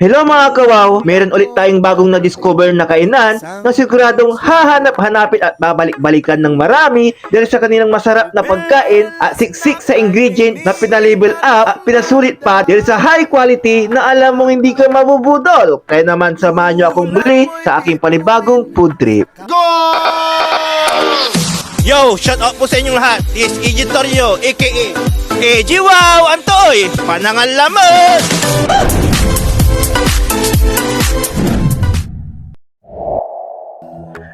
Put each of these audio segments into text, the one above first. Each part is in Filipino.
Hello mga kawaw! Meron ulit tayong bagong na-discover na kainan na siguradong hahanap-hanapin at babalik-balikan ng marami dahil sa kanilang masarap na pagkain at siksik sa ingredient na pinalabel up at pinasulit pa dahil sa high quality na alam mong hindi ka mabubudol. Kaya naman samahan nyo akong muli sa aking panibagong food trip. Go! Yo, shout out po sa inyong lahat. This is Egitorio, aka EG Wow Antoy, Panangal Lamon!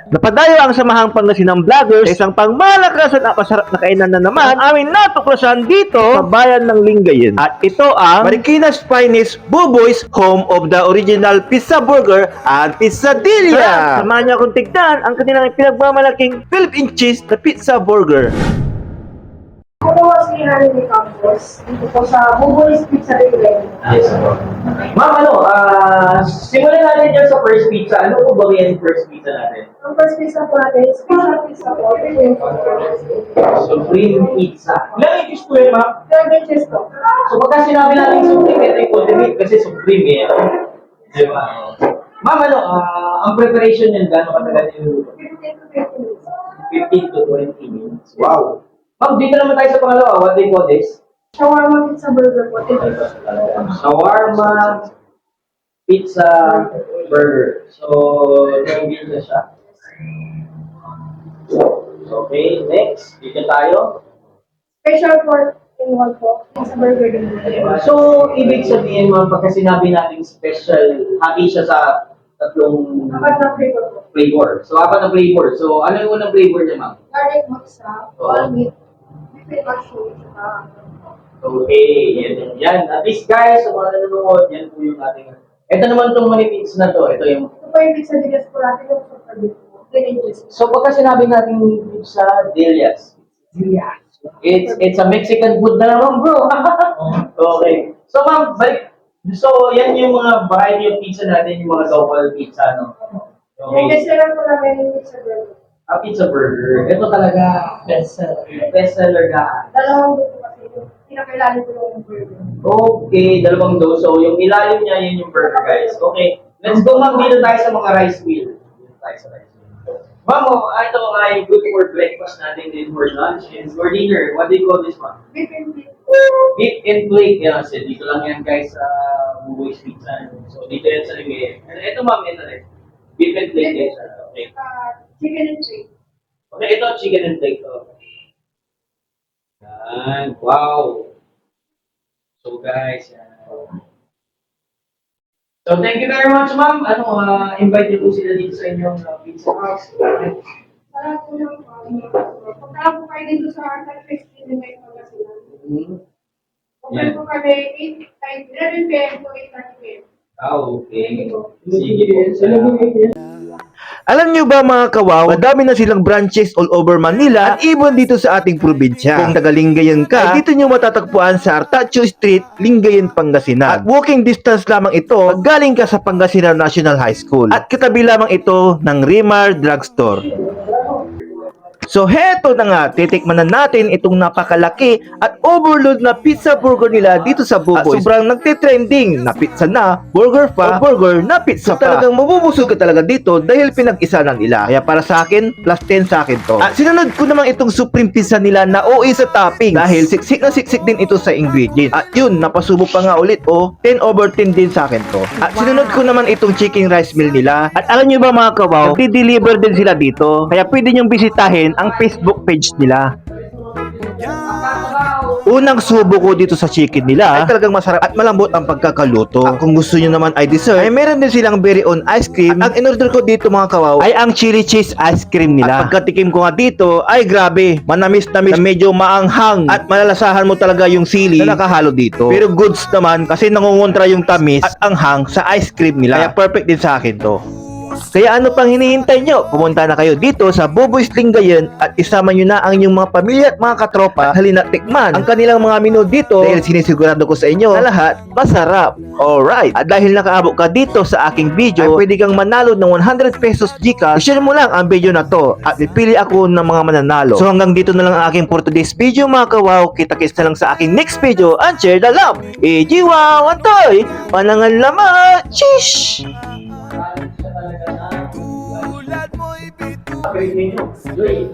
Napadayo ang samahang Pangasinang Vloggers sa isang pangmalakasan at masarap na kainan na naman ang aming natuklasan dito sa bayan ng Lingayen. At ito ang Marikina's Finest Buboy's, home of the original pizza burger at pizzadilla. Samahan niyo akong tignan ang kanilang pinagmamalaking Philippine cheese na pizza burger. Ako po si Harry Campos, dito po sa Buboy's Pizzeria. Yes, po. Ma'am, simulan natin dyan sa first pizza. Ano po ba yung first pizza natin? Ang first pizza po natin is pizza po. Supreme pizza. Ilang inches po yun, ma'am? 12 inches po. So, pagka sinabi natin supreme, ito yung ultimate kasi supreme eh. Di ba? Ma'am, ang preparation niyan, gano'ng katagal yung 15 to 20 minutes. 15 to 20 minutes. Wow! Ma'am, dito naman tayo sa pangalawa. What do you call this? Shawarma pizza burger po. Shawarma pizza burger. So, nag-build na siya. Okay, next. Dito tayo. Special for in one po. Pizza burger din. So, ibig sabihin, ma'am, pagka sinabi natin special, hati siya sa tatlong Apat na flavor po. flavor. So, apat na flavor. So, ano yung unang flavor niya, ma'am? Garlic matcha, all meat, beef mushroom, Okay, yan. At least, guys, sa mga nanonood, yan po yung ating... Ito naman itong manipis na to. Ito yung... ito po yung pizzeria po natin yung super beef po. 10 inches. So, pagka sinabi natin sa Delias, it's a Mexican food na naman, bro. Okay. So, ma'am, balik. So, yan yung mga variety of pizza natin, yung mga double pizza, no? Yung Okay. bestseller po namin yung pizza burger. Pizza burger. Ito talaga, bestseller. Bestseller ka. Dalawang buto kasi yung pinakailalim ko yung burger. Okay, dalawang dough. So, yung ilalim niya, yun yung burger, guys. Okay. Let's go, ma'am. Dito tayo sa mga rice wheel. Dito tayo sa rice wheel. Ma'am, ito ay good for breakfast natin, din for lunch, and for dinner. What do you call this, ma'am? Beef and beef. Beef and plate. Yan, so dito lang yan, guys, sa Buboy's Pizza. So, dito yan sa Lingayen. And ito, ma'am, ito rin. Beef and plate, guys. Okay. Chicken and steak. Okay, ito, chicken and plate. Okay. Yan. Wow. So, guys, yan. So, thank you very much, ma'am. Invite niyo po sila dito sa inyong pizza house. Sarap po yung pagka po kayo dito sa Arcan Festival din may Pangasinan. Open po kami 11 p.m. to 8:30 p.m. Okay. Sige po. Alam nyo ba mga kawaw, madami na silang branches all over Manila at even dito sa ating probinsya. Kung taga Lingayen ka, ay dito nyo matatagpuan sa Artacho Street, Lingayen, Pangasinan. At walking distance lamang ito pag galing ka sa Pangasinan National High School. At katabi lamang ito ng Rimar Drugstore. So heto na nga, titikman na natin itong napakalaki at overload na pizza burger nila dito sa Buboy's. At sobrang nagtitrending na pizza na, burger pa, o burger na pizza pa. Talagang mabubusog ka talaga dito dahil pinag-isa na nila. Kaya para sa akin, plus 10 sa akin to. At sinunod ko naman itong supreme pizza nila na OA sa topping dahil siksik na siksik din ito sa ingredient. At yun, napasubok pa nga ulit 10 over 10 din sa akin to. At sinunod ko naman itong chicken rice meal nila. At alam nyo ba mga kawaw, nagdi-deliver din sila dito. Kaya pwede nyong bisitahin ang Facebook page nila. Unang subo ko dito sa chicken nila ay talagang masarap at malambot ang pagkakaluto. At kung gusto nyo naman ay dessert, ay meron din silang very own ice cream. At ang in-order ko dito mga kawaw ay ang chili cheese ice cream nila. At pagkatikim ko nga dito ay grabe, manamis-namis, medyo maanghang at malalasahan mo talaga yung sili na nakahalo dito. Pero goods naman kasi nangungontra yung tamis at anghang sa ice cream nila. Kaya perfect din sa akin to. Kaya ano pang hinihintay nyo? Pumunta na kayo dito sa Buboy's Lingayen at isama nyo na ang inyong mga pamilya at mga katropa. Halina tikman ang kanilang mga menu dito dahil sinisigurado ko sa inyo na lahat masarap. Alright, at dahil nakaabot ka dito sa aking video, ay pwede kang manalo ng 100 pesos Gcash. Share mo lang ang video na to at pipili ako ng mga mananalo. So hanggang dito na lang ang aking for today's video mga kawaw. Kita-kits na lang sa aking next video and share the love. Wow, Antoy! Panangan laman! Shish! Tulad mo'y bituin. Joy,